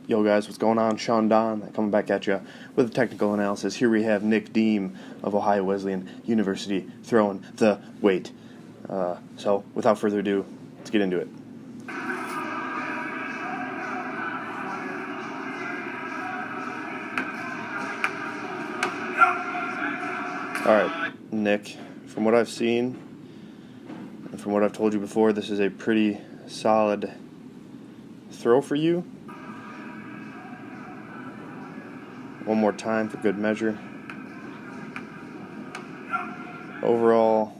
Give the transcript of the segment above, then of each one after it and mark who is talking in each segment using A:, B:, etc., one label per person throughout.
A: Yo guys, what's going on? Sean Don coming back at you with a technical analysis. Here we have Nick Deem of Ohio Wesleyan University throwing the weight. So without further ado, let's get into it. Alright, Nick, from what I've seen and from what I've told you before, this is a pretty solid throw for you. One more time for good measure. Overall,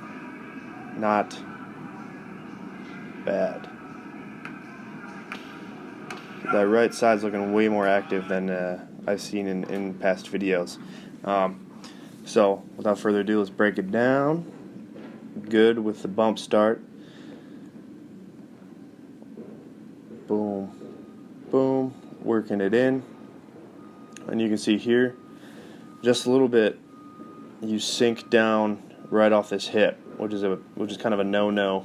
A: not bad. That right side's looking way more active than I've seen in past videos. So, without further ado, let's break it down. Good with the bump start. Boom, boom, working it in. And you can see here, just a little bit, you sink down right off this hip, which is kind of a no-no.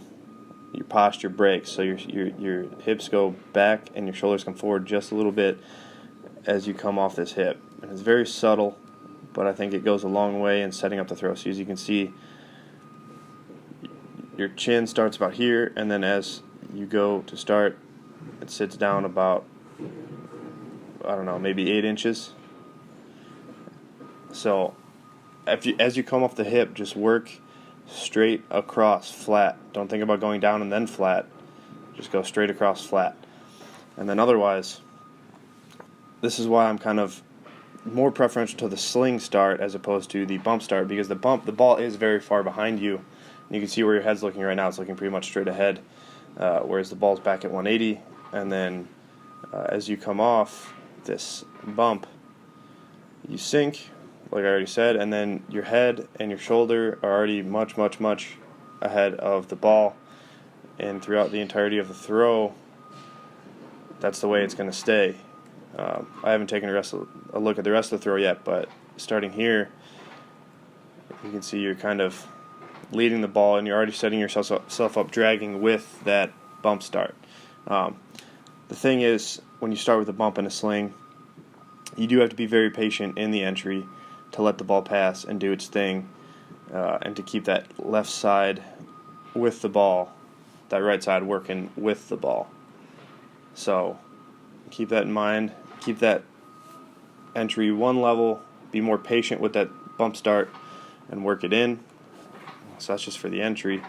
A: Your posture breaks, so your hips go back and your shoulders come forward just a little bit as you come off this hip. And it's very subtle, but I think it goes a long way in setting up the throw. So as you can see, your chin starts about here, and then as you go to start, it sits down about, I don't know, maybe 8 inches. So as you come off the hip, just work straight across flat. Don't think about going down and then flat. Just go straight across flat. And then otherwise, this is why I'm kind of more preferential to the sling start as opposed to the bump start, because the ball is very far behind you. And you can see where your head's looking right now. It's looking pretty much straight ahead, whereas the ball's back at 180. And then as you come off this bump, you sink, like I already said, and then your head and your shoulder are already much ahead of the ball. And throughout the entirety of the throw, that's the way it's going to stay. I haven't taken a look at the rest of the throw yet, but starting here, you can see you're kind of leading the ball, and you're already setting yourself up, dragging with that bump start. The thing is, when you start with a bump and a sling, you do have to be very patient in the entry to let the ball pass and do its thing, and to keep that left side with the ball, that right side working with the ball. So keep that in mind. Keep that entry one level. Be more patient with that bump start and work it in. So that's just for the entry.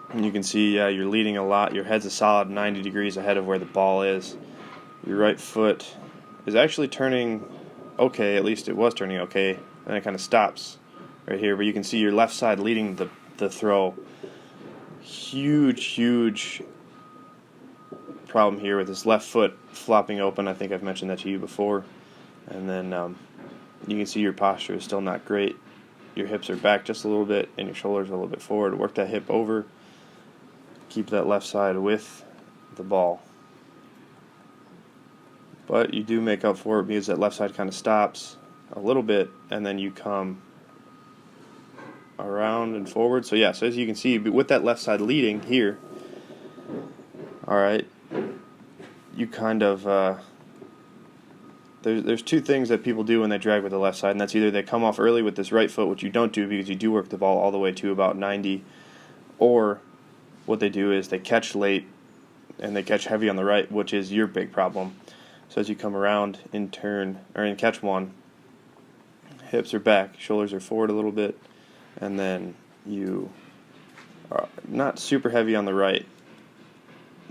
A: And you can see, you're leading a lot. Your head's a solid 90 degrees ahead of where the ball is. Your right foot is actually turning okay, at least it was turning okay, and it kind of stops right here. But you can see your left side leading the throw. Huge problem here with this left foot flopping open. I think I've mentioned that to you before. And then you can see your posture is still not great. Your hips are back just a little bit, and your shoulders are a little bit forward. Work that hip over. Keep that left side with the ball. But you do make up for it because that left side kind of stops a little bit, and then you come around and forward. So yeah, so as you can see, with that left side leading here, alright, you kind of, there's two things that people do when they drag with the left side, and that's either they come off early with this right foot, which you don't do because you do work the ball all the way to about 90, or what they do is they catch late and they catch heavy on the right, which is your big problem. So as you come around in turn, or in catch one, hips are back, shoulders are forward a little bit, and then you are not super heavy on the right,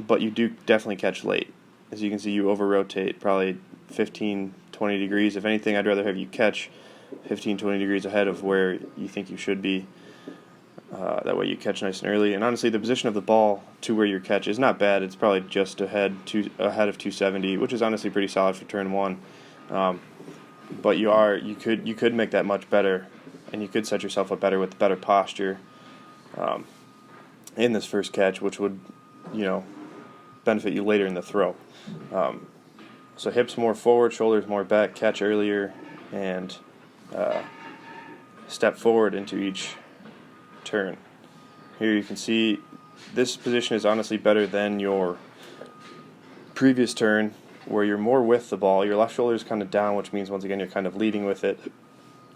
A: but you do definitely catch late. As you can see, you over-rotate probably 15, 20 degrees. If anything, I'd rather have you catch 15, 20 degrees ahead of where you think you should be. That way you catch nice and early. And honestly, the position of the ball to where your catch is not bad. It's probably just ahead of 270, which is honestly pretty solid for turn one. But you could make that much better, and you could set yourself up better with better posture in this first catch, which would, benefit you later in the throw. So hips more forward, shoulders more back, catch earlier, and step forward into each turn. Here you can see this position is honestly better than your previous turn where you're more with the ball. Your left shoulder is kind of down, which means once again you're kind of leading with it.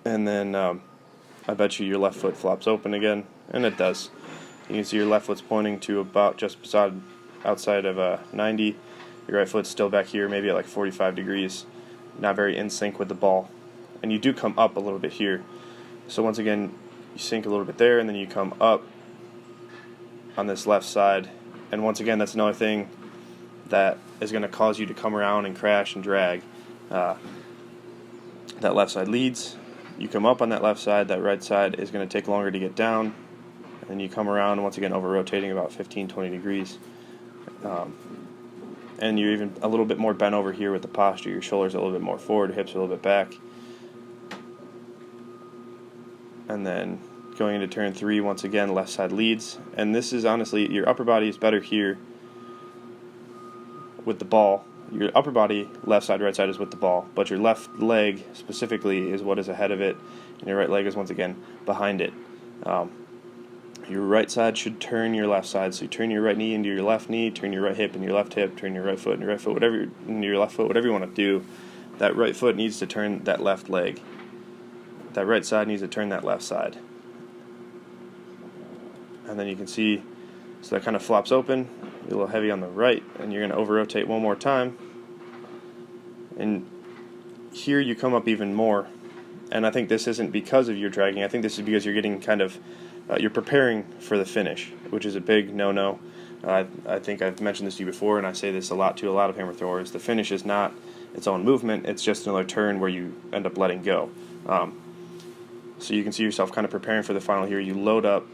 A: And then I bet you your left foot flops open again, and it does. You can see your left foot's pointing to about just outside of 90. Your right foot's still back here, maybe at like 45 degrees. Not very in sync with the ball. And you do come up a little bit here. So once again, you sink a little bit there, and then you come up on this left side. And once again, that's another thing that is going to cause you to come around and crash and drag. That left side leads. You come up on that left side. That right side is going to take longer to get down. And then you come around, once again, over-rotating about 15, 20 degrees. And you're even a little bit more bent over here with the posture. Your shoulders a little bit more forward, your hips a little bit back. And then going into turn 3, once again, left side leads. And this is honestly, your upper body is better here with the ball. Your upper body, left side, right side is with the ball. But your left leg specifically is what is ahead of it. And your right leg is once again behind it. Your right side should turn your left side. So you turn your right knee into your left knee, turn your right hip into your left hip, turn your right foot into your right foot, whatever into your left foot, whatever you want to do. That right foot needs to turn that left leg. That right side needs to turn that left side. And then you can see, so that kind of flops open, a little heavy on the right, and you're going to over-rotate one more time. And here you come up even more. And I think this isn't because of your dragging. I think this is because you're getting kind of, you're preparing for the finish, which is a big no-no. I think I've mentioned this to you before, and I say this a lot to a lot of hammer throwers. The finish is not its own movement. It's just another turn where you end up letting go. So you can see yourself kind of preparing for the final here. You load up,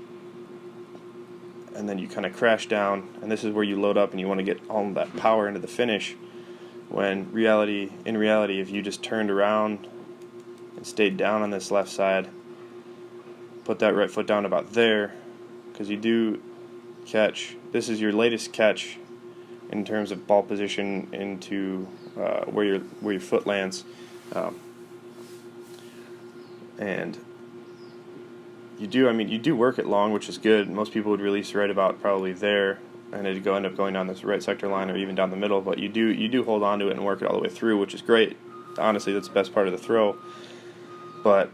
A: and then you kind of crash down, and this is where you load up and you want to get all that power into the finish, when in reality, if you just turned around and stayed down on this left side, put that right foot down about there, because you do catch, this is your latest catch in terms of ball position into where your foot lands, and you do work it long, which is good. Most people would release right about probably there, and it'd end up going down this right sector line or even down the middle. But you do hold on to it and work it all the way through, which is great. Honestly, that's the best part of the throw. But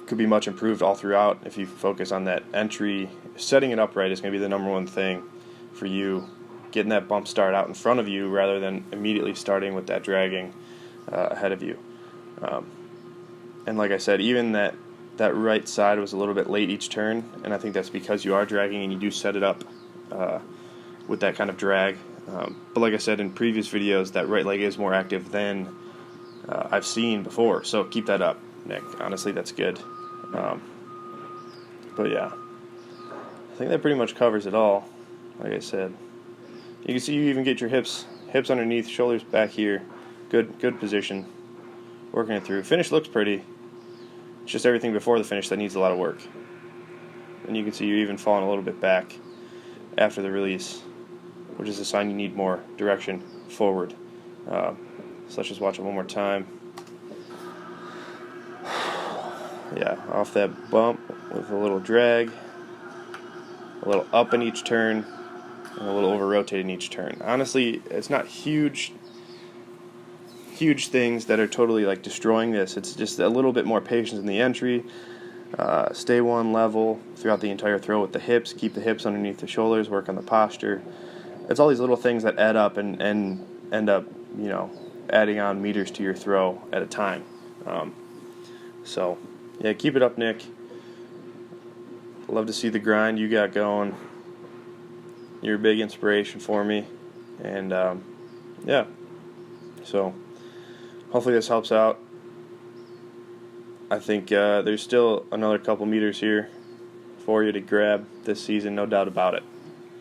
A: could be much improved all throughout if you focus on that entry. Setting it up right is going to be the number one thing for you. Getting that bump start out in front of you rather than immediately starting with that dragging ahead of you. And like I said, even that right side was a little bit late each turn, and I think that's because you are dragging and you do set it up with that kind of drag. But like I said in previous videos, that right leg is more active than I've seen before, so keep that up, Nick. Honestly, that's good. But yeah, I think that pretty much covers it all. Like I said, you can see you even get your hips underneath, shoulders back here. Good position. Working it through. Finish looks pretty. It's just everything before the finish that needs a lot of work. And you can see you're even falling a little bit back after the release, which is a sign you need more direction forward. So let's just watch it one more time. Yeah, off that bump with a little drag, a little up in each turn, and a little over-rotate in each turn. Honestly, it's not huge things that are totally like destroying this. It's just a little bit more patience in the entry. Stay one level throughout the entire throw with the hips. Keep the hips underneath the shoulders. Work on the posture. It's all these little things that add up and end up, adding on meters to your throw at a time. So yeah, keep it up, Nick. Love to see the grind you got going. You're a big inspiration for me, and yeah. So hopefully this helps out. I think there's still another couple meters here for you to grab this season, no doubt about it.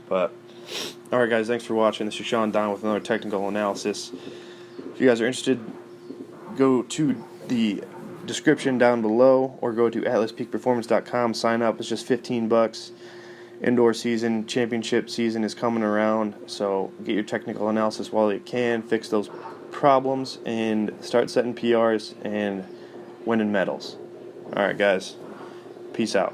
A: But alright guys, thanks for watching. This is Sean Don with another technical analysis. If you guys are interested, go to the description down below or go to atlaspeakperformance.com. Sign up. It's just $15. Indoor season, championship season is coming around, so get your technical analysis while you can, fix those problems, and start setting PRs and winning medals. Alright guys, peace out.